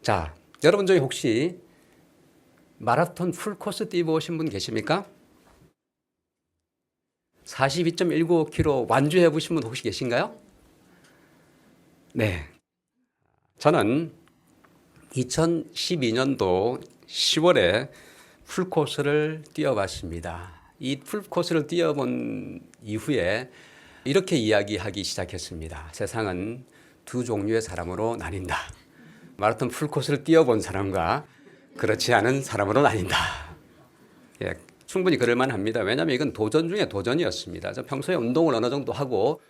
자, 여러분 중에 혹시 마라톤 풀코스 뛰어보신 분 계십니까? 42.195km 완주해 보신 분 혹시 계신가요? 네. 저는 2012년도 10월에 풀코스를 뛰어봤습니다. 이 풀코스를 뛰어본 이후에 이렇게 이야기하기 시작했습니다. 세상은 두 종류의 사람으로 나뉜다. 마라톤 풀코스를 뛰어본 사람과 그렇지 않은 사람으로 나뉜다. 예, 충분히 그럴만 합니다. 왜냐하면 이건 도전 중에 도전이었습니다. 저 평소에 운동을 어느 정도 하고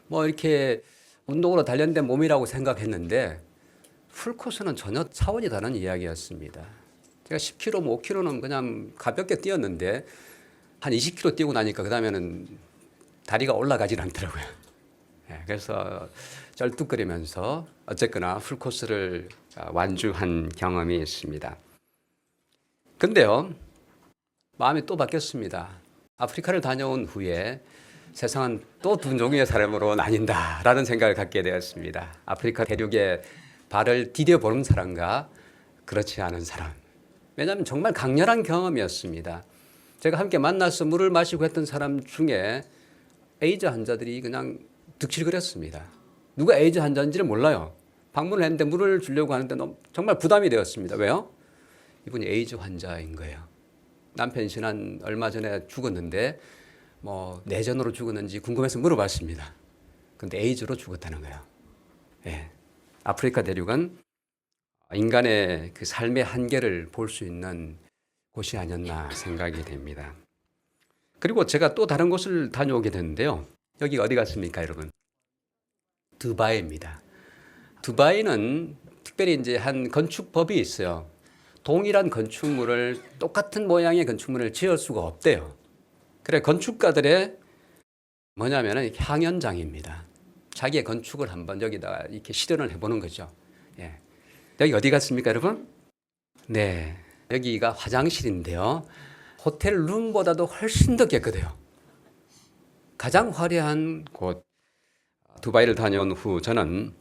뭐 이렇게 운동으로 단련된 몸이라고 생각했는데 풀코스는 전혀 차원이 다른 이야기였습니다. 제가 10km, 뭐 5km는 그냥 가볍게 뛰었는데 한 20km 뛰고 나니까 그 다음에는 다리가 올라가질 않더라고요. 예, 그래서 쩔뚝거리면서 어쨌거나 풀코스를 완주한 경험이 있습니다. 근데요, 마음이 또 바뀌었습니다. 아프리카를 다녀온 후에 세상은 또 두 종류의 사람으로 나뉜다라는 생각을 갖게 되었습니다. 아프리카 대륙에 발을 디뎌보는 사람과 그렇지 않은 사람. 왜냐하면 정말 강렬한 경험이었습니다. 제가 함께 만나서 물을 마시고 했던 사람 중에 에이즈 환자들이 그냥 득실거렸습니다. 누가 에이즈 환자인지를 몰라요. 방문을 했는데 물을 주려고 하는데 정말 부담이 되었습니다. 왜요? 이분이 에이즈 환자인 거예요. 남편 신한 얼마 전에 죽었는데 뭐 내전으로 죽었는지 궁금해서 물어봤습니다. 근데 에이즈로 죽었다는 거예요. 예. 아프리카 대륙은 인간의 그 삶의 한계를 볼 수 있는 곳이 아니었나 생각이 됩니다. 그리고 제가 또 다른 곳을 다녀오게 됐는데요. 여기가 어디 같습니까, 여러분? 두바이입니다. 두바이는 특별히 이제 한 건축법이 있어요. 동일한 건축물을 똑같은 모양의 건축물을 지을 수가 없대요. 그래 건축가들의 뭐냐면은 향연장입니다. 자기의 건축을 한번 여기다가 이렇게 실현을 해보는 거죠. 예. 여기 어디 같습니까, 여러분? 네, 여기가 화장실인데요. 호텔 룸보다도 훨씬 더 깨끗해요. 가장 화려한 곳 두바이를 다녀온 후 저는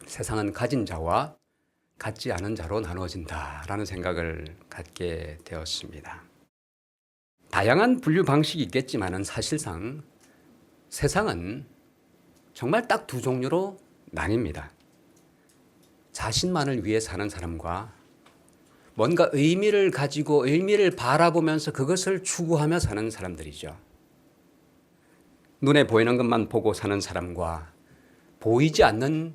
세상은 가진 자와 갖지 않은 자로 나누어진다라는 생각을 갖게 되었습니다. 다양한 분류 방식이 있겠지만은 사실상 세상은 정말 딱 두 종류로 나뉩니다. 자신만을 위해 사는 사람과 뭔가 의미를 가지고 의미를 바라보면서 그것을 추구하며 사는 사람들이죠. 눈에 보이는 것만 보고 사는 사람과 보이지 않는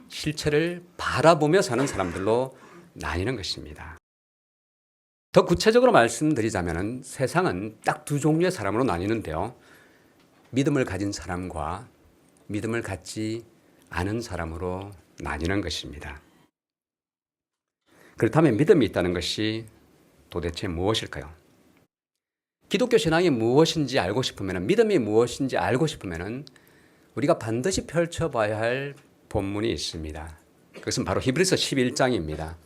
실체를 바라보며 사는 사람들로 나뉘는 것입니다. 더 구체적으로 말씀드리자면 세상은 딱 두 종류의 사람으로 나뉘는데요. 믿음을 가진 사람과 믿음을 갖지 않은 사람으로 나뉘는 것입니다. 그렇다면 믿음이 있다는 것이 도대체 무엇일까요? 기독교 신앙이 무엇인지 알고 싶으면, 믿음이 무엇인지 알고 싶으면 우리가 반드시 펼쳐봐야 할 본문이 있습니다. 그것은 바로 히브리서 11장입니다.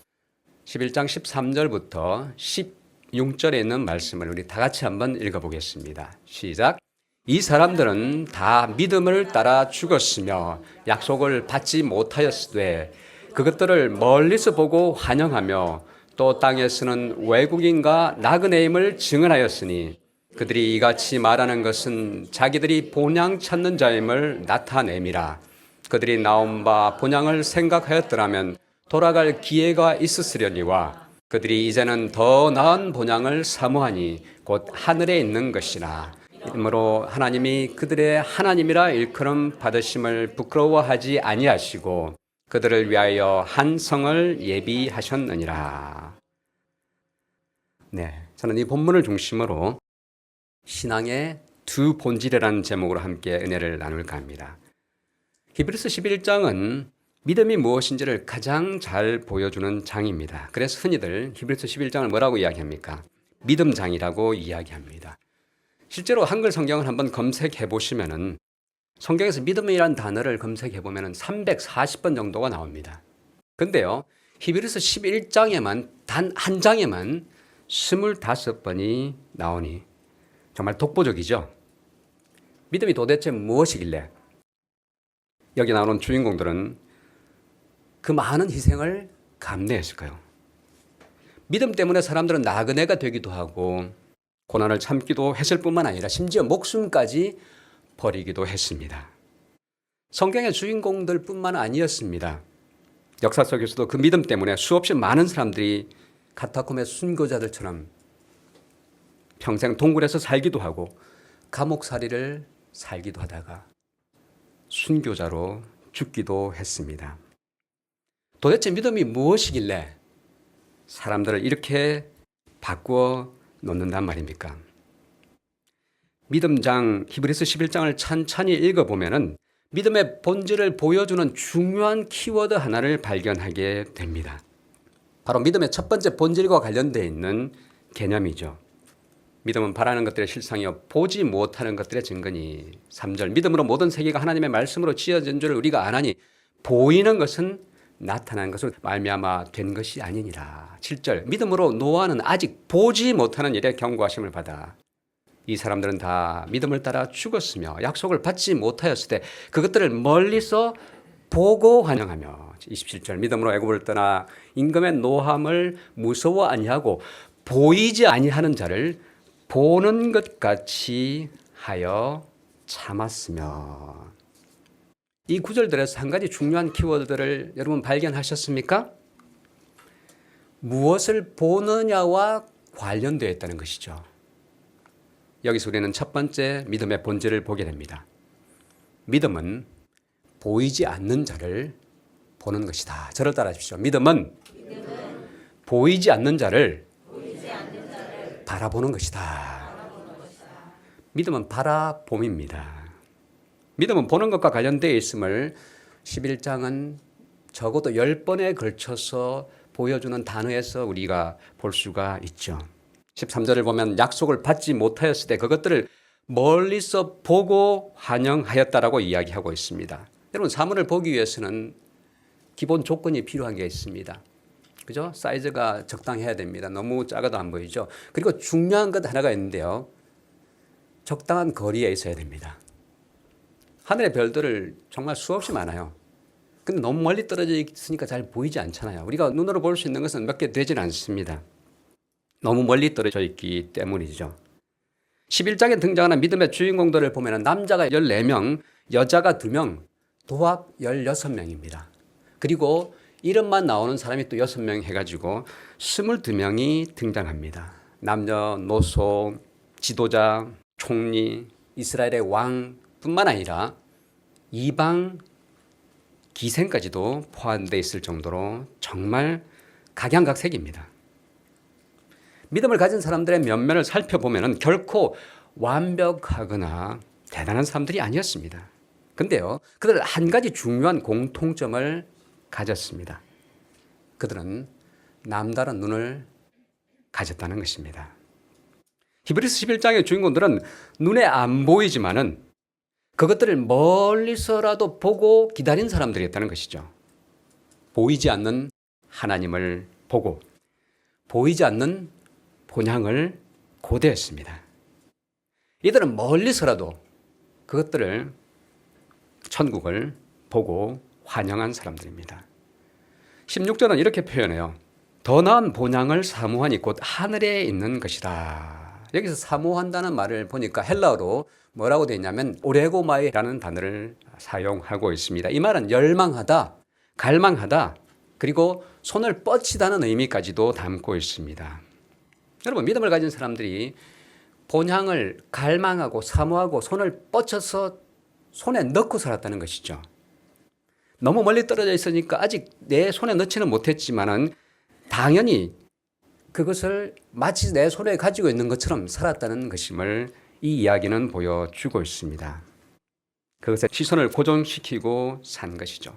11장 13절부터 16절에 있는 말씀을 우리 다 같이 한번 읽어보겠습니다. 시작. 이 사람들은 다 믿음을 따라 죽었으며 약속을 받지 못하였으되 그것들을 멀리서 보고 환영하며 또 땅에서는 외국인과 나그네임을 증언하였으니 그들이 이같이 말하는 것은 자기들이 본향 찾는 자임을 나타냄이라. 그들이 나온 바 본향을 생각하였더라면 돌아갈 기회가 있었으려니와 그들이 이제는 더 나은 본향을 사모하니 곧 하늘에 있는 것이라. 이러므로 하나님이 그들의 하나님이라 일컬음 받으심을 부끄러워하지 아니하시고 그들을 위하여 한 성을 예비하셨느니라. 네, 저는 이 본문을 중심으로 신앙의 두 본질이라는 제목으로 함께 은혜를 나눌까 합니다. 히브리서 11장은 믿음이 무엇인지를 가장 잘 보여주는 장입니다. 그래서 흔히들 히브리서 11장을 뭐라고 이야기합니까? 믿음장이라고 이야기합니다. 실제로 한글 성경을 한번 검색해 보시면은 성경에서 믿음이라는 단어를 검색해 보면은 340번 정도가 나옵니다. 근데요, 히브리서 11장에만 단 한 장에만 25번이 나오니 정말 독보적이죠. 믿음이 도대체 무엇이길래 여기 나오는 주인공들은 그 많은 희생을 감내했을까요? 믿음 때문에 사람들은 나그네가 되기도 하고 고난을 참기도 했을 뿐만 아니라 심지어 목숨까지 버리기도 했습니다. 성경의 주인공들 뿐만 아니었습니다. 역사 속에서도 그 믿음 때문에 수없이 많은 사람들이 카타콤의 순교자들처럼 평생 동굴에서 살기도 하고 감옥살이를 살기도 하다가 순교자로 죽기도 했습니다. 도대체 믿음이 무엇이길래 사람들을 이렇게 바꾸어 놓는단 말입니까? 믿음장 히브리서 11장을 천천히 읽어보면 믿음의 본질을 보여주는 중요한 키워드 하나를 발견하게 됩니다. 바로 믿음의 첫 번째 본질과 관련되어 있는 개념이죠. 믿음은 바라는 것들의 실상이요 보지 못하는 것들의 증거니. 3절 믿음으로 모든 세계가 하나님의 말씀으로 지어진 줄 우리가 아나니 보이는 것은 나타난 것으로 말미암아 된 것이 아니니라. 7절 믿음으로 노아는 아직 보지 못하는 일에 경고하심을 받아 이 사람들은 다 믿음을 따라 죽었으며 약속을 받지 못하였을 때 그것들을 멀리서 보고 환영하며 27절 믿음으로 애굽을 떠나 임금의 노함을 무서워 아니하고 보이지 아니하는 자를 보는 것 같이 하여 참았으며. 이 구절들에서 한 가지 중요한 키워드들을 여러분 발견하셨습니까? 무엇을 보느냐와 관련되어 있다는 것이죠. 여기서 우리는 첫 번째 믿음의 본질을 보게 됩니다. 믿음은 보이지 않는 자를 보는 것이다. 저를 따라하십시오. 믿음은 보이지 않는 자를 바라보는 것이다. 믿음은 바라봄입니다. 믿음은 보는 것과 관련되어 있음을 11장은 적어도 10번에 걸쳐서 보여주는 단어에서 우리가 볼 수가 있죠. 13절을 보면 약속을 받지 못하였을 때 그것들을 멀리서 보고 환영하였다라고 이야기하고 있습니다. 여러분 사물을 보기 위해서는 기본 조건이 필요한 게 있습니다. 그죠? 사이즈가 적당해야 됩니다. 너무 작아도 안 보이죠? 그리고 중요한 것 하나가 있는데요. 적당한 거리에 있어야 됩니다. 하늘의 별들을 정말 수없이 많아요. 근데 너무 멀리 떨어져 있으니까 잘 보이지 않잖아요. 우리가 눈으로 볼 수 있는 것은 몇 개 되질 않습니다. 너무 멀리 떨어져 있기 때문이죠. 11장에 등장하는 믿음의 주인공들을 보면 남자가 14명, 여자가 2명, 도합 16명입니다. 그리고 이름만 나오는 사람이 또 6명 해가지고 22명이 등장합니다. 남녀노소, 지도자, 총리, 이스라엘의 왕뿐만 아니라 이방 기생까지도 포함되어 있을 정도로 정말 각양각색입니다. 믿음을 가진 사람들의 면면을 살펴보면 결코 완벽하거나 대단한 사람들이 아니었습니다. 근데요, 그들은 한 가지 중요한 공통점을 가졌습니다. 그들은 남다른 눈을 가졌다는 것입니다. 히브리서 11장의 주인공들은 눈에 안 보이지만은 그것들을 멀리서라도 보고 기다린 사람들이었다는 것이죠. 보이지 않는 하나님을 보고 보이지 않는 본향을 고대했습니다. 이들은 멀리서라도 그것들을 천국을 보고 환영한 사람들입니다. 16절은 이렇게 표현해요. 더 나은 본향을 사모하니 곧 하늘에 있는 것이다. 여기서 사모한다는 말을 보니까 헬라어로 뭐라고 되어 있냐면 오레고마이라는 단어를 사용하고 있습니다. 이 말은 열망하다, 갈망하다, 그리고 손을 뻗치다는 의미까지도 담고 있습니다. 여러분 믿음을 가진 사람들이 본향을 갈망하고 사모하고 손을 뻗쳐서 손에 넣고 살았다는 것이죠. 너무 멀리 떨어져 있으니까 아직 내 손에 넣지는 못했지만은 당연히 그것을 마치 내 손에 가지고 있는 것처럼 살았다는 것임을 이 이야기는 보여주고 있습니다. 그것에 시선을 고정시키고 산 것이죠.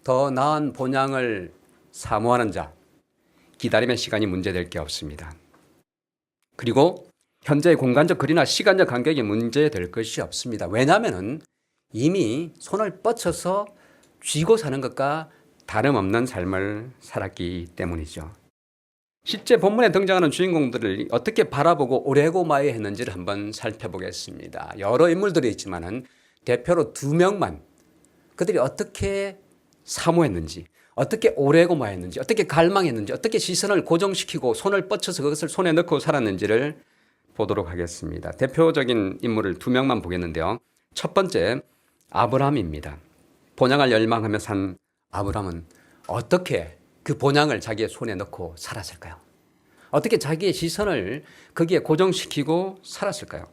더 나은 본향을 사모하는 자, 기다림의 시간이 문제될 게 없습니다. 그리고 현재의 공간적 거리나 시간적 간격이 문제될 것이 없습니다. 왜냐하면 이미 손을 뻗쳐서 쥐고 사는 것과 다름없는 삶을 살았기 때문이죠. 실제 본문에 등장하는 주인공들을 어떻게 바라보고 오레고마이했는지를 한번 살펴보겠습니다. 여러 인물들이 있지만은 대표로 두 명만 그들이 어떻게 사모했는지, 어떻게 오레고마했는지, 어떻게 갈망했는지, 어떻게 시선을 고정시키고 손을 뻗쳐서 그것을 손에 넣고 살았는지를 보도록 하겠습니다. 대표적인 인물을 두 명만 보겠는데요. 첫 번째, 아브라함입니다. 본향을 열망하며 산 아브라함은 어떻게 그 본향을 자기의 손에 넣고 살았을까요? 어떻게 자기의 시선을 거기에 고정시키고 살았을까요?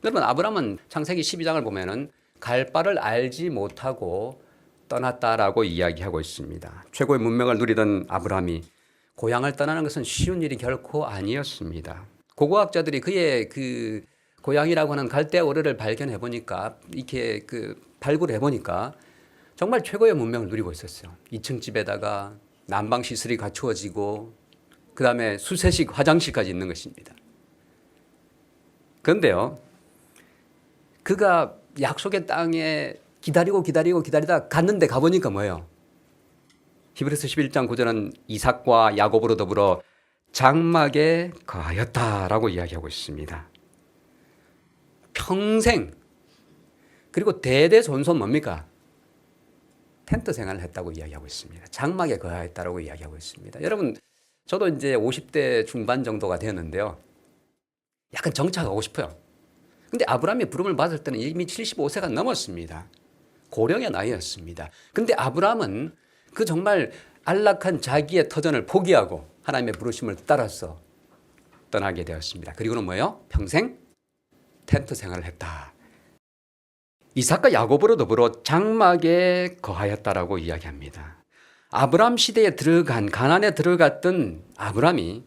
여러분, 아브라함은 창세기 12장을 보면은 갈 바를 알지 못하고 떠났다라고 이야기하고 있습니다. 최고의 문명을 누리던 아브라함이 고향을 떠나는 것은 쉬운 일이 결코 아니었습니다. 고고학자들이 그의 그 고향이라고 하는 갈대아 우르를 발견해 보니까 이렇게 발굴해 보니까 정말 최고의 문명을 누리고 있었어요. 2층 집에다가 난방 시설이 갖추어지고 그다음에 수세식 화장실까지 있는 것입니다. 그런데요, 그가 약속의 땅에 기다리다 갔는데 가보니까 뭐예요? 히브리서 11장 9절은 이삭과 야곱으로 더불어 장막에 거하였다라고 이야기하고 있습니다. 평생 그리고 대대손손 뭡니까? 텐트 생활을 했다고 이야기하고 있습니다. 장막에 거하였다라고 이야기하고 있습니다. 여러분, 저도 이제 50대 중반 정도가 되었는데요. 약간 정착하고 싶어요. 근데 아브라함이 부름을 받을 때는 이미 75세가 넘었습니다. 고령의 나이였습니다. 근데 아브라함은 그 정말 안락한 자기의 터전을 포기하고 하나님의 부르심을 따라서 떠나게 되었습니다. 그리고는 뭐예요? 평생 텐트 생활을 했다. 이삭과 야곱으로 더불어 장막에 거하였다라고 이야기합니다. 아브라함 시대에 들어간 가나안에 들어갔던 아브라함이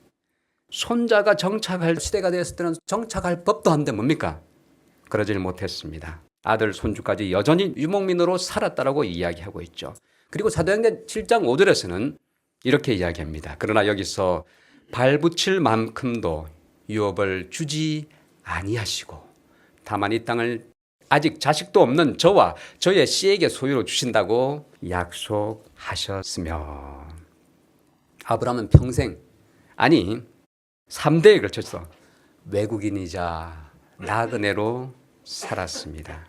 손자가 정착할 시대가 되었을 때는 정착할 법도 한데 뭡니까? 그러질 못했습니다. 아들 손주까지 여전히 유목민으로 살았다라고 이야기하고 있죠. 그리고 사도행전 7장 5절에서는 이렇게 이야기합니다. 그러나 여기서 발붙일 만큼도 유업을 주지 아니하시고 다만 이 땅을 아직 자식도 없는 저와 저의 씨에게 소유로 주신다고 약속하셨으며 아브라함은 평생 아니 3대에 걸쳐서 외국인이자 나그네로 살았습니다.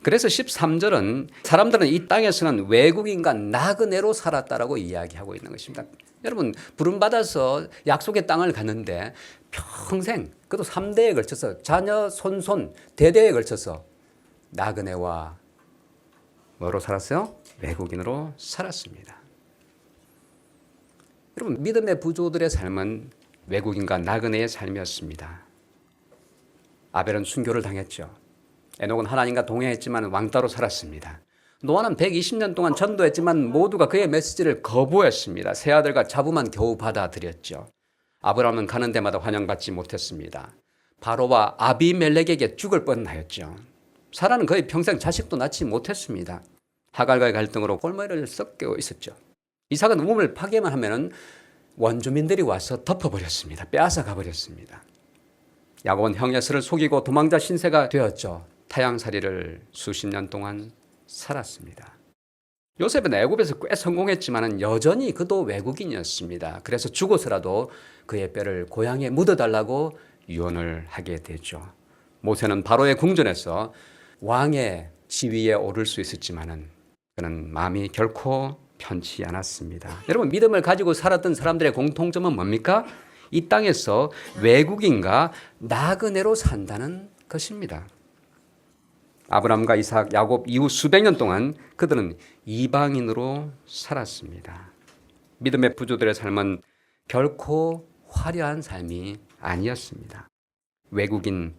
그래서 13절은 사람들은 이 땅에서는 외국인과 나그네로 살았다라고 이야기하고 있는 것입니다. 여러분, 부름받아서 약속의 땅을 갔는데 평생, 그것도 3대에 걸쳐서 자녀, 손손, 대대에 걸쳐서 나그네와 뭐로 살았어요? 외국인으로 살았습니다. 여러분, 믿음의 부조들의 삶은 외국인과 나그네의 삶이었습니다. 아벨은 순교를 당했죠. 에녹은 하나님과 동행했지만 왕따로 살았습니다. 노아는 120년 동안 전도했지만 모두가 그의 메시지를 거부했습니다. 세 아들과 자부만 겨우 받아들였죠. 아브라함은 가는 데마다 환영받지 못했습니다. 바로와 아비멜렉에게 죽을 뻔하였죠. 사라는 거의 평생 자식도 낳지 못했습니다. 하갈과의 갈등으로 골머리를 썩고 있었죠. 이삭은 우물 파괴만 하면은 원주민들이 와서 덮어버렸습니다. 빼앗아 가버렸습니다. 야곱은 형 에서를 속이고 도망자 신세가 되었죠. 타향살이를 수십 년 동안 살았습니다. 요셉은 애굽에서 꽤 성공했지만 여전히 그도 외국인이었습니다. 그래서 죽어서라도 그의 뼈를 고향에 묻어달라고 유언을 하게 되죠. 모세는 바로의 궁전에서 왕의 지위에 오를 수 있었지만 그는 마음이 결코 편치 않았습니다. 여러분, 믿음을 가지고 살았던 사람들의 공통점은 뭡니까? 이 땅에서 외국인과 나그네로 산다는 것입니다. 아브람과 이삭, 야곱 이후 수백 년 동안 그들은 이방인으로 살았습니다. 믿음의 부조들의 삶은 결코 화려한 삶이 아니었습니다. 외국인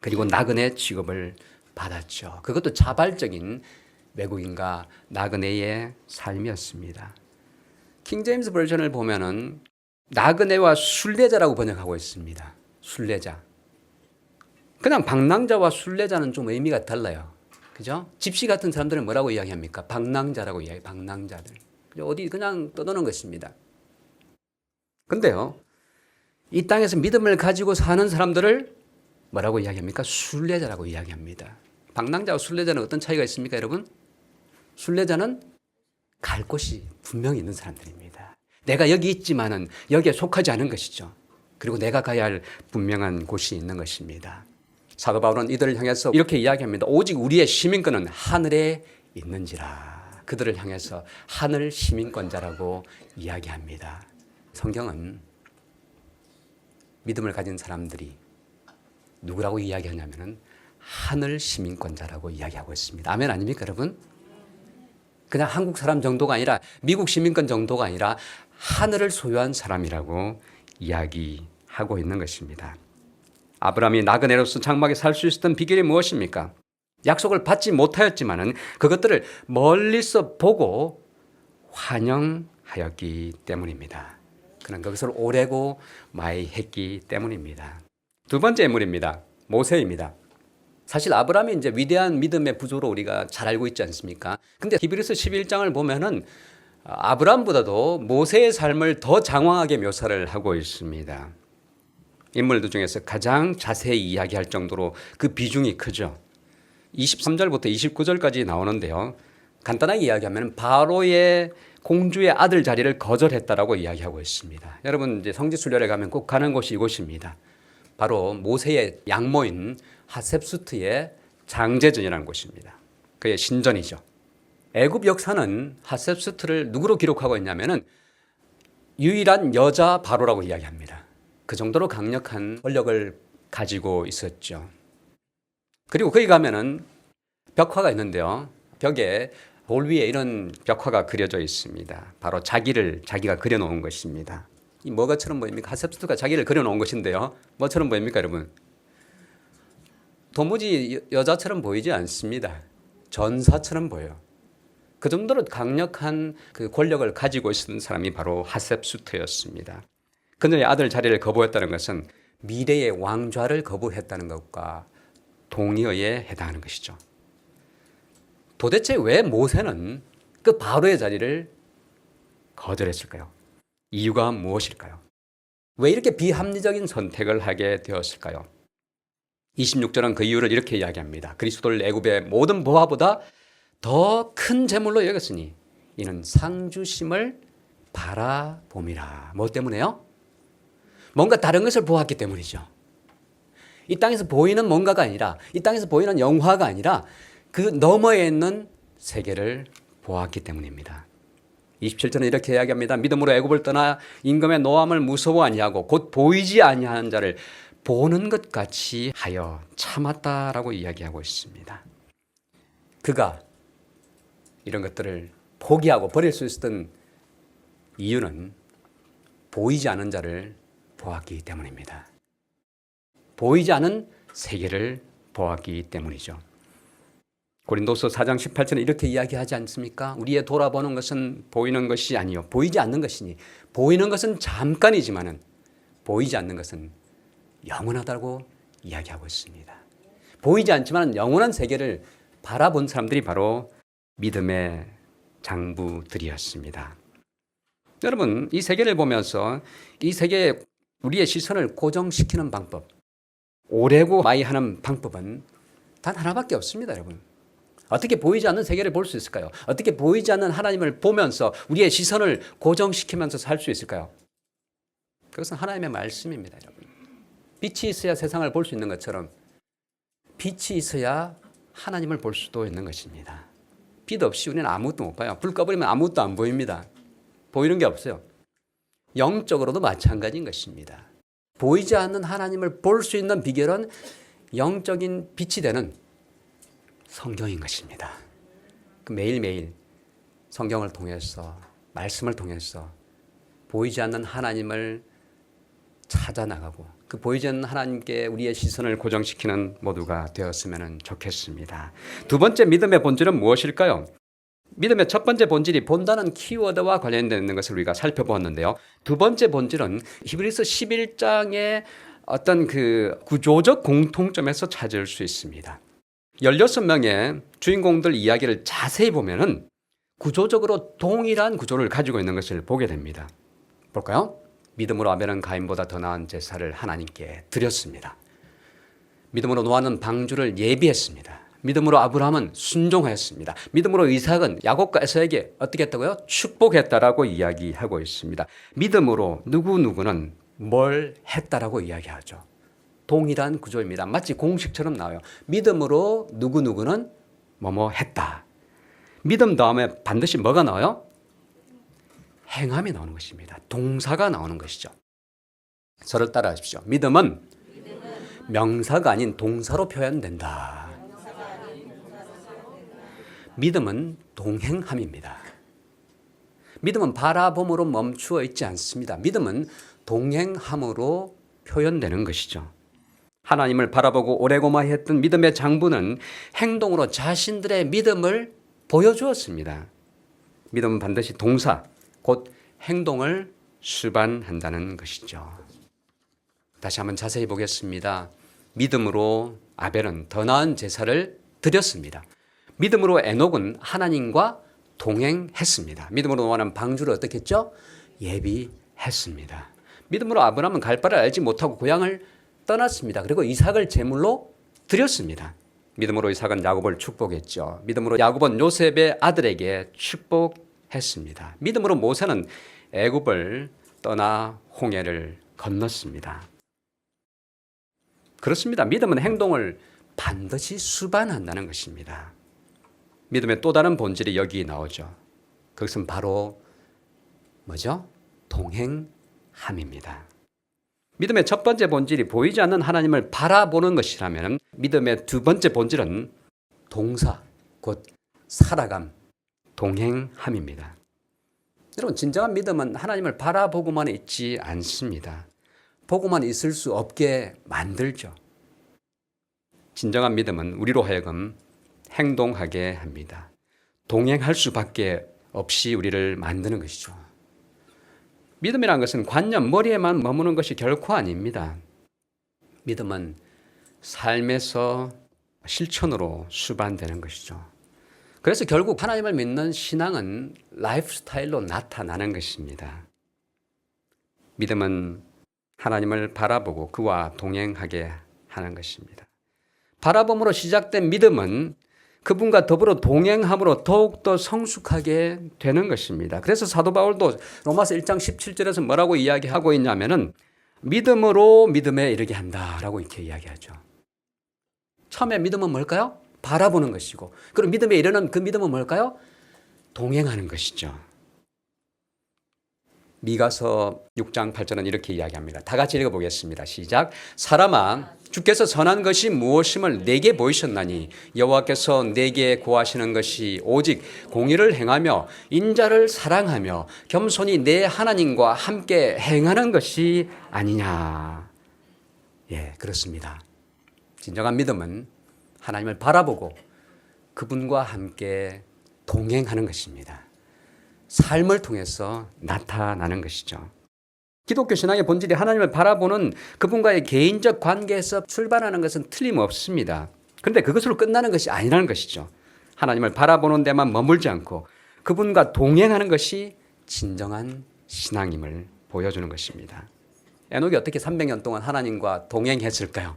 그리고 나그네 취급을 받았죠. 그것도 자발적인 외국인과 나그네의 삶이었습니다. 킹제임스 버전을 보면은 나그네와 순례자라고 번역하고 있습니다. 순례자. 그냥 방랑자와 순례자는 좀 의미가 달라요. 그죠? 집시 같은 사람들은 뭐라고 이야기합니까? 방랑자라고 이야기해요. 방랑자들. 어디 그냥 떠도는 것입니다. 근데요, 이 땅에서 믿음을 가지고 사는 사람들을 뭐라고 이야기합니까? 순례자라고 이야기합니다. 방랑자와 순례자는 어떤 차이가 있습니까, 여러분? 순례자는 갈 곳이 분명히 있는 사람들입니다. 내가 여기 있지만은 여기에 속하지 않은 것이죠. 그리고 내가 가야 할 분명한 곳이 있는 것입니다. 사도 바울은 이들을 향해서 이렇게 이야기합니다. 오직 우리의 시민권은 하늘에 있는지라. 그들을 향해서 하늘 시민권자라고 이야기합니다. 성경은 믿음을 가진 사람들이 누구라고 이야기하냐면은 하늘 시민권자라고 이야기하고 있습니다. 아멘 아닙니까, 여러분? 그냥 한국 사람 정도가 아니라 미국 시민권 정도가 아니라 하늘을 소유한 사람이라고 이야기하고 있는 것입니다. 아브라함이 나그네로서 장막에 살 수 있었던 비결이 무엇입니까? 약속을 받지 못하였지만은 그것들을 멀리서 보고 환영하였기 때문입니다. 그는 그것을 오래고 마이했기 때문입니다. 두 번째 인물입니다. 모세입니다. 사실 아브라함이 이제 위대한 믿음의 부조로 우리가 잘 알고 있지 않습니까? 근데 히브리서 11장을 보면은 아브라함보다도 모세의 삶을 더 장황하게 묘사를 하고 있습니다. 인물들 중에서 가장 자세히 이야기할 정도로 그 비중이 크죠. 23절부터 29절까지 나오는데요. 간단하게 이야기하면 바로의 공주의 아들 자리를 거절했다라고 이야기하고 있습니다. 여러분 이제 성지순례를 가면 꼭 가는 곳이 이곳입니다. 바로 모세의 양모인 하셉수트의 장제전이라는 곳입니다. 그의 신전이죠. 애굽 역사는 하셉수트를 누구로 기록하고 있냐면은 유일한 여자 바로라고 이야기합니다. 그 정도로 강력한 권력을 가지고 있었죠. 그리고 거기 가면은 벽화가 있는데요. 벽에 돌 위에 이런 벽화가 그려져 있습니다. 바로 자기가 그려놓은 것입니다. 이 뭐가처럼 보입니까? 하셉수트가 자기를 그려놓은 것인데요. 뭐처럼 보입니까, 여러분? 도무지 여자처럼 보이지 않습니다. 전사처럼 보여요. 그 정도로 강력한 그 권력을 가지고 있었던 사람이 바로 하셉수트였습니다. 그녀의 아들 자리를 거부했다는 것은 미래의 왕좌를 거부했다는 것과 동의어에 해당하는 것이죠. 도대체 왜 모세는 그 바로의 자리를 거절했을까요? 이유가 무엇일까요? 왜 이렇게 비합리적인 선택을 하게 되었을까요? 26절은 그 이유를 이렇게 이야기합니다. 그리스도를 애굽의 모든 보화보다 더 큰 재물로 여겼으니 이는 상주심을 바라봄이라. 뭐 때문에요? 뭔가 다른 것을 보았기 때문이죠. 이 땅에서 보이는 뭔가가 아니라, 이 땅에서 보이는 영화가 아니라 그 너머에 있는 세계를 보았기 때문입니다. 27절은 이렇게 이야기합니다. 믿음으로 애굽을 떠나 임금의 노함을 무서워 아니하고 곧 보이지 아니하는 자를 보는 것 같이 하여 참았다라고 이야기하고 있습니다. 그가 이런 것들을 포기하고 버릴 수 있었던 이유는 보이지 않는 자를 보았기 때문입니다. 보이지 않은 세계를 보았기 때문이죠. 고린도서 4장 18절은 이렇게 이야기하지 않습니까? 우리의 돌아보는 것은 보이는 것이 아니요 보이지 않는 것이니 보이는 것은 잠깐이지만은 보이지 않는 것은 영원하다고 이야기하고 있습니다. 보이지 않지만 영원한 세계를 바라본 사람들이 바로 믿음의 장부들이었습니다. 여러분, 이 세계를 보면서 이 세계에 우리의 시선을 고정시키는 방법, 오래고 마이하는 방법은 단 하나밖에 없습니다, 여러분. 어떻게 보이지 않는 세계를 볼 수 있을까요? 어떻게 보이지 않는 하나님을 보면서 우리의 시선을 고정시키면서 살 수 있을까요? 그것은 하나님의 말씀입니다, 여러분. 빛이 있어야 세상을 볼 수 있는 것처럼 빛이 있어야 하나님을 볼 수도 있는 것입니다. 빛 없이 우리는 아무것도 못 봐요. 불 꺼버리면 아무것도 안 보입니다. 보이는 게 없어요. 영적으로도 마찬가지인 것입니다. 보이지 않는 하나님을 볼 수 있는 비결은 영적인 빛이 되는 성경인 것입니다. 매일매일 성경을 통해서, 말씀을 통해서 보이지 않는 하나님을 찾아나가고 그 보이지 않는 하나님께 우리의 시선을 고정시키는 모두가 되었으면 좋겠습니다. 두 번째 믿음의 본질은 무엇일까요? 믿음의 첫 번째 본질이 본다는 키워드와 관련되는 것을 우리가 살펴보았는데요. 두 번째 본질은 히브리서 11장의 어떤 그 구조적 공통점에서 찾을 수 있습니다. 16명의 주인공들 이야기를 자세히 보면은 구조적으로 동일한 구조를 가지고 있는 것을 보게 됩니다. 볼까요? 믿음으로 아벨은 가인보다 더 나은 제사를 하나님께 드렸습니다. 믿음으로 노아는 방주를 예비했습니다. 믿음으로 아브라함은 순종하였습니다. 믿음으로 이삭은 야곱과 에사에게 어떻게 했다고요? 축복했다라고 이야기하고 있습니다. 믿음으로 누구누구는 뭘 했다라고 이야기하죠. 동일한 구조입니다. 마치 공식처럼 나와요. 믿음으로 누구누구는 뭐뭐 했다. 믿음 다음에 반드시 뭐가 나와요? 행함이 나오는 것입니다. 동사가 나오는 것이죠. 저를 따라하십시오. 믿음은 명사가 아닌 동사로 표현된다. 믿음은 동행함입니다. 믿음은 바라봄으로 멈추어 있지 않습니다. 믿음은 동행함으로 표현되는 것이죠. 하나님을 바라보고 오래고마했던 믿음의 장부는 행동으로 자신들의 믿음을 보여주었습니다. 믿음은 반드시 동사, 곧 행동을 수반한다는 것이죠. 다시 한번 자세히 보겠습니다. 믿음으로 아벨은 더 나은 제사를 드렸습니다. 믿음으로 에녹은 하나님과 동행했습니다. 믿음으로 노아는 방주를 어떻게 했죠? 예비했습니다. 믿음으로 아브라함은 갈 바를 알지 못하고 고향을 떠났습니다. 그리고 이삭을 제물로 드렸습니다. 믿음으로 이삭은 야곱을 축복했죠. 믿음으로 야곱은 요셉의 아들에게 축복했습니다. 믿음으로 모세는 애굽을 떠나 홍해를 건넜습니다. 그렇습니다. 믿음은 행동을 반드시 수반한다는 것입니다. 믿음의 또 다른 본질이 여기 나오죠. 그것은 바로 뭐죠? 동행함입니다. 믿음의 첫 번째 본질이 보이지 않는 하나님을 바라보는 것이라면 믿음의 두 번째 본질은 동사, 곧 살아감, 동행함입니다. 여러분, 진정한 믿음은 하나님을 바라보고만 있지 않습니다. 보고만 있을 수 없게 만들죠. 진정한 믿음은 우리로 하여금 행동하게 합니다. 동행할 수밖에 없이 우리를 만드는 것이죠. 믿음이라는 것은 관념, 머리에만 머무는 것이 결코 아닙니다. 믿음은 삶에서 실천으로 수반되는 것이죠. 그래서 결국 하나님을 믿는 신앙은 라이프 스타일로 나타나는 것입니다. 믿음은 하나님을 바라보고 그와 동행하게 하는 것입니다. 바라봄으로 시작된 믿음은 그분과 더불어 동행함으로 더욱더 성숙하게 되는 것입니다. 그래서 사도 바울도 로마서 1장 17절에서 뭐라고 이야기하고 있냐면은 믿음으로 믿음에 이르게 한다라고 이렇게 이야기하죠. 처음에 믿음은 뭘까요? 바라보는 것이고, 그리고 믿음에 이르는 그 믿음은 뭘까요? 동행하는 것이죠. 미가서 6장 8절은 이렇게 이야기합니다. 다 같이 읽어보겠습니다. 시작. 사람아, 주께서 선한 것이 무엇임을 내게 보이셨나니 여호와께서 내게 구하시는 것이 오직 공의를 행하며 인자를 사랑하며 겸손히 내 하나님과 함께 행하는 것이 아니냐. 예, 그렇습니다. 진정한 믿음은 하나님을 바라보고 그분과 함께 동행하는 것입니다. 삶을 통해서 나타나는 것이죠. 기독교 신앙의 본질이 하나님을 바라보는 그분과의 개인적 관계에서 출발하는 것은 틀림없습니다. 그런데 그것으로 끝나는 것이 아니라는 것이죠. 하나님을 바라보는 데만 머물지 않고 그분과 동행하는 것이 진정한 신앙임을 보여주는 것입니다. 에녹이 어떻게 300년 동안 하나님과 동행했을까요?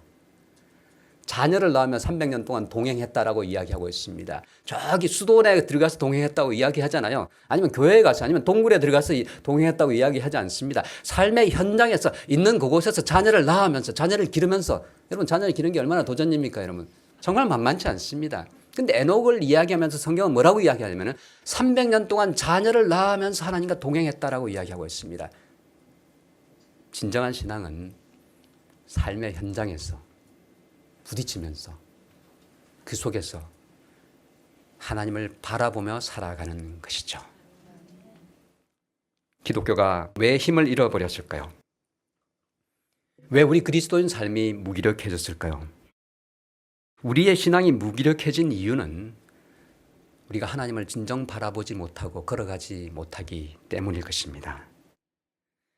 자녀를 낳으면 300년 동안 동행했다라고 이야기하고 있습니다. 저기 수도원에 들어가서 동행했다고 이야기하잖아요. 아니면 교회에 가서 아니면 동굴에 들어가서 동행했다고 이야기하지 않습니다. 삶의 현장에서 있는 그곳에서 자녀를 낳으면서 자녀를 기르면서, 여러분 자녀를 기르는 게 얼마나 도전입니까 여러분? 정말 만만치 않습니다. 근데 에녹을 이야기하면서 성경은 뭐라고 이야기하냐면 300년 동안 자녀를 낳으면서 하나님과 동행했다라고 이야기하고 있습니다. 진정한 신앙은 삶의 현장에서 부딪히면서 그 속에서 하나님을 바라보며 살아가는 것이죠. 기독교가 왜 힘을 잃어버렸을까요? 왜 우리 그리스도인 삶이 무기력해졌을까요? 우리의 신앙이 무기력해진 이유는 우리가 하나님을 진정 바라보지 못하고 걸어가지 못하기 때문일 것입니다.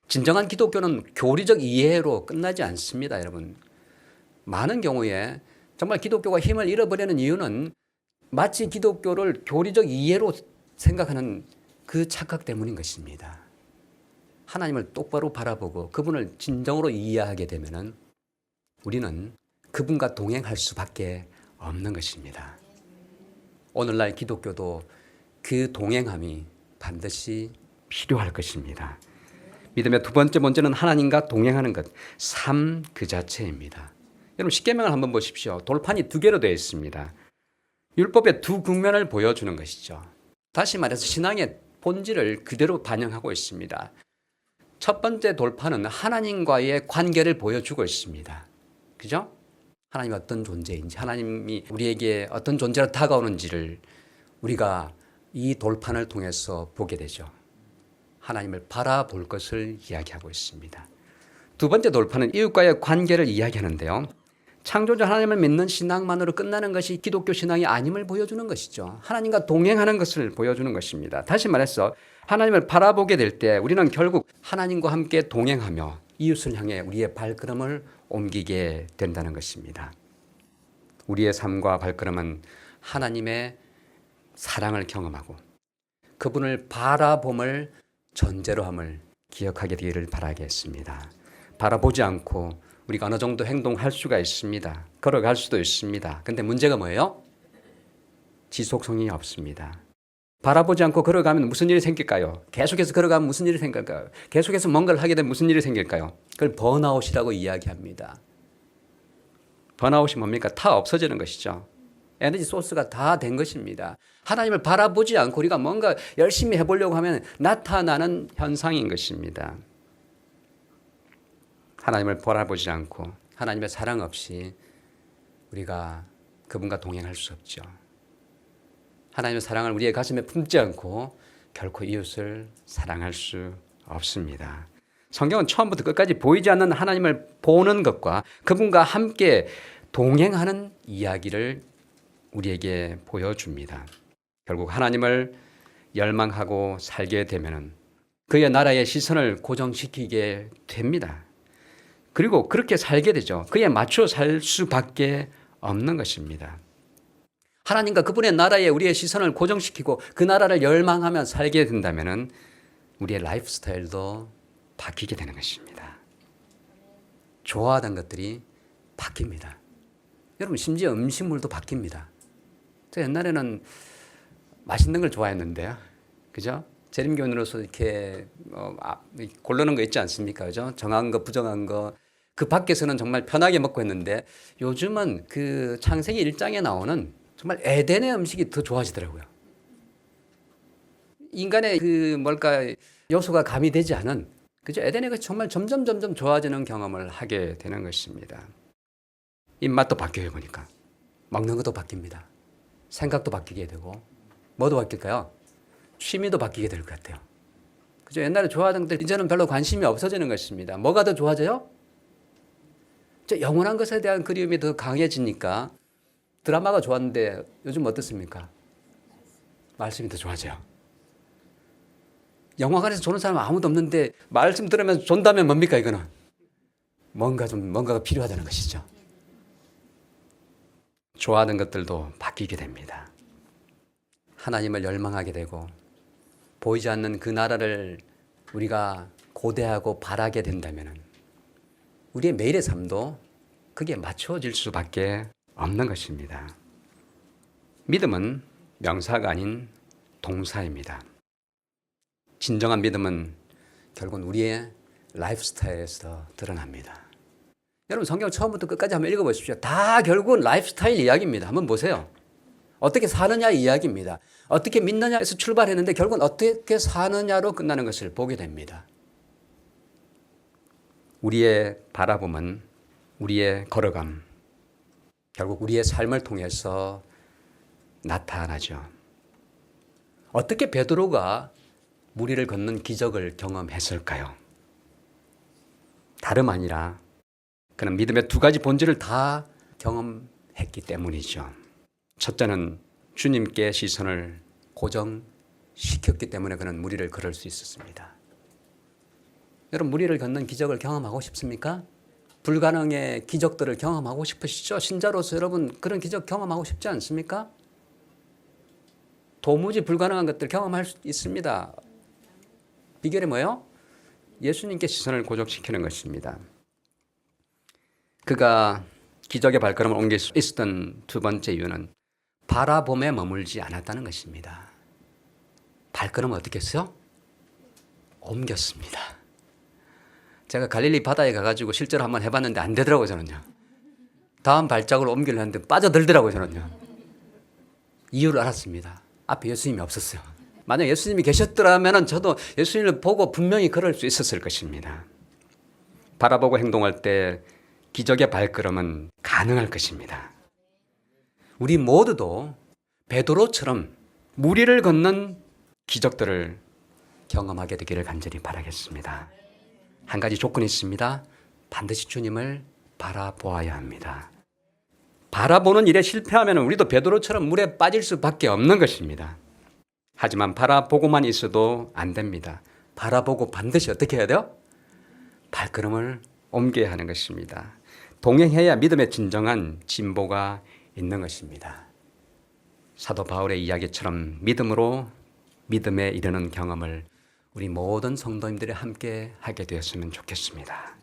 진정한 기독교는 교리적 이해로 끝나지 않습니다, 여러분. 많은 경우에 정말 기독교가 힘을 잃어버리는 이유는 마치 기독교를 교리적 이해로 생각하는 그 착각 때문인 것입니다. 하나님을 똑바로 바라보고 그분을 진정으로 이해하게 되면은 우리는 그분과 동행할 수밖에 없는 것입니다. 오늘날 기독교도 그 동행함이 반드시 필요할 것입니다. 믿음의 두 번째 문제는 하나님과 동행하는 것, 삶 그 자체입니다. 여러분 십계명을 한번 보십시오. 돌판이 두 개로 되어 있습니다. 율법의 두 국면을 보여주는 것이죠. 다시 말해서 신앙의 본질을 그대로 반영하고 있습니다. 첫 번째 돌판은 하나님과의 관계를 보여주고 있습니다. 그죠? 하나님이 어떤 존재인지, 하나님이 우리에게 어떤 존재로 다가오는지를 우리가 이 돌판을 통해서 보게 되죠. 하나님을 바라볼 것을 이야기하고 있습니다. 두 번째 돌판은 이웃과의 관계를 이야기하는데요. 창조주 하나님을 믿는 신앙만으로 끝나는 것이 기독교 신앙이 아님을 보여주는 것이죠. 하나님과 동행하는 것을 보여주는 것입니다. 다시 말해서 하나님을 바라보게 될 때 우리는 결국 하나님과 함께 동행하며 이웃을 향해 우리의 발걸음을 옮기게 된다는 것입니다. 우리의 삶과 발걸음은 하나님의 사랑을 경험하고 그분을 바라봄을 전제로 함을 기억하게 되기를 바라겠습니다. 바라보지 않고 우리가 어느 정도 행동할 수가 있습니다. 걸어갈 수도 있습니다. 근데 문제가 뭐예요? 지속성이 없습니다. 바라보지 않고 걸어가면 무슨 일이 생길까요? 계속해서 걸어가면 무슨 일이 생길까요? 계속해서 뭔가를 하게 되면 무슨 일이 생길까요? 그걸 번아웃이라고 이야기합니다. 번아웃이 뭡니까? 다 없어지는 것이죠. 에너지 소스가 다 된 것입니다. 하나님을 바라보지 않고 우리가 뭔가 열심히 해보려고 하면 나타나는 현상인 것입니다. 하나님을 바라보지 않고 하나님의 사랑 없이 우리가 그분과 동행할 수 없죠. 하나님의 사랑을 우리의 가슴에 품지 않고 결코 이웃을 사랑할 수 없습니다. 성경은 처음부터 끝까지 보이지 않는 하나님을 보는 것과 그분과 함께 동행하는 이야기를 우리에게 보여줍니다. 결국 하나님을 열망하고 살게 되면 그의 나라의 시선을 고정시키게 됩니다. 그리고 그렇게 살게 되죠. 그에 맞춰 살 수밖에 없는 것입니다. 하나님과 그분의 나라에 우리의 시선을 고정시키고 그 나라를 열망하며 살게 된다면 우리의 라이프 스타일도 바뀌게 되는 것입니다. 좋아하던 것들이 바뀝니다. 여러분 심지어 음식물도 바뀝니다. 저 옛날에는 맛있는 걸 좋아했는데요. 그죠? 재림교인으로서 이렇게 고르는 거 있지 않습니까? 그죠? 정한 거, 부정한 거. 그 밖에서는 정말 편하게 먹고 했는데 요즘은 그 창세기 1장에 나오는 정말 에덴의 음식이 더 좋아지더라고요. 인간의 그 요소가 가미되지 않은 그죠? 에덴의 것이 정말 점점 좋아지는 경험을 하게 되는 것입니다. 입맛도 바뀌어요 보니까. 먹는 것도 바뀝니다. 생각도 바뀌게 되고 뭐도 바뀔까요? 취미도 바뀌게 될 것 같아요. 그죠? 옛날에 좋아하던 것들 이제는 별로 관심이 없어지는 것입니다. 뭐가 더 좋아져요? 영원한 것에 대한 그리움이 더 강해지니까 드라마가 좋았는데 요즘 어떻습니까? 말씀이 더 좋아져요. 영화관에서 조는 사람 아무도 없는데 말씀 들으면서 존다면 뭡니까 이거는? 뭔가가 필요하다는 것이죠. 좋아하는 것들도 바뀌게 됩니다. 하나님을 열망하게 되고 보이지 않는 그 나라를 우리가 고대하고 바라게 된다면 우리의 매일의 삶도 그게 맞춰질 수밖에 없는 것입니다. 믿음은 명사가 아닌 동사입니다. 진정한 믿음은 결국은 우리의 라이프 스타일에서 드러납니다. 여러분 성경 처음부터 끝까지 한번 읽어보십시오. 다 결국은 라이프 스타일 이야기입니다. 한번 보세요. 어떻게 사느냐 이야기입니다. 어떻게 믿느냐에서 출발했는데 결국은 어떻게 사느냐로 끝나는 것을 보게 됩니다. 우리의 바라봄은 우리의 걸어감, 결국 우리의 삶을 통해서 나타나죠. 어떻게 베드로가 무리를 걷는 기적을 경험했을까요? 다름 아니라 그는 믿음의 두 가지 본질을 다 경험했기 때문이죠. 첫째는 주님께 시선을 고정시켰기 때문에 그는 무리를 걸을 수 있었습니다. 여러분 무리를 걷는 기적을 경험하고 싶습니까? 불가능의 기적들을 경험하고 싶으시죠? 신자로서 여러분 그런 기적 경험하고 싶지 않습니까? 도무지 불가능한 것들 경험할 수 있습니다. 비결이 뭐예요? 예수님께 시선을 고정시키는 것입니다. 그가 기적의 발걸음을 옮길 수 있었던 두 번째 이유는 바라봄에 머물지 않았다는 것입니다. 발걸음을 어떻게 했어요? 옮겼습니다. 제가 갈릴리 바다에 가가지고 실제로 한번 해봤는데 안 되더라고요, 저는요. 다음 발자국을 옮기려는데 빠져들더라고요, 저는요. 이유를 알았습니다. 앞에 예수님이 없었어요. 만약 예수님이 계셨더라면 저도 예수님을 보고 분명히 걸을 수 있었을 것입니다. 바라보고 행동할 때 기적의 발걸음은 가능할 것입니다. 우리 모두도 베드로처럼 무리를 걷는 기적들을 경험하게 되기를 간절히 바라겠습니다. 한 가지 조건이 있습니다. 반드시 주님을 바라보아야 합니다. 바라보는 일에 실패하면 우리도 베드로처럼 물에 빠질 수밖에 없는 것입니다. 하지만 바라보고만 있어도 안 됩니다. 바라보고 반드시 어떻게 해야 돼요? 발걸음을 옮겨야 하는 것입니다. 동행해야 믿음의 진정한 진보가 있는 것입니다. 사도 바울의 이야기처럼 믿음으로 믿음에 이르는 경험을 우리 모든 성도님들이 함께 하게 되었으면 좋겠습니다.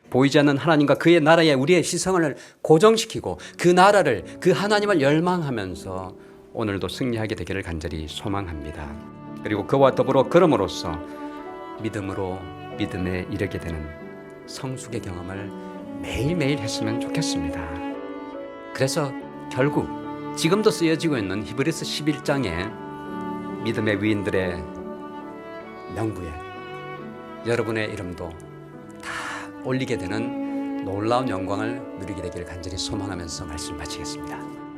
보이지 않는 하나님과 그의 나라에 우리의 시선을 고정시키고 그 나라를, 그 하나님을 열망하면서 오늘도 승리하게 되기를 간절히 소망합니다. 그리고 그와 더불어 걸음으로써 믿음으로 믿음에 이르게 되는 성숙의 경험을 매일매일 했으면 좋겠습니다. 그래서 결국 지금도 쓰여지고 있는 히브리서 11장에 믿음의 위인들의 명부에 여러분의 이름도 다 올리게 되는 놀라운 영광을 누리게 되기를 간절히 소망하면서 말씀 마치겠습니다.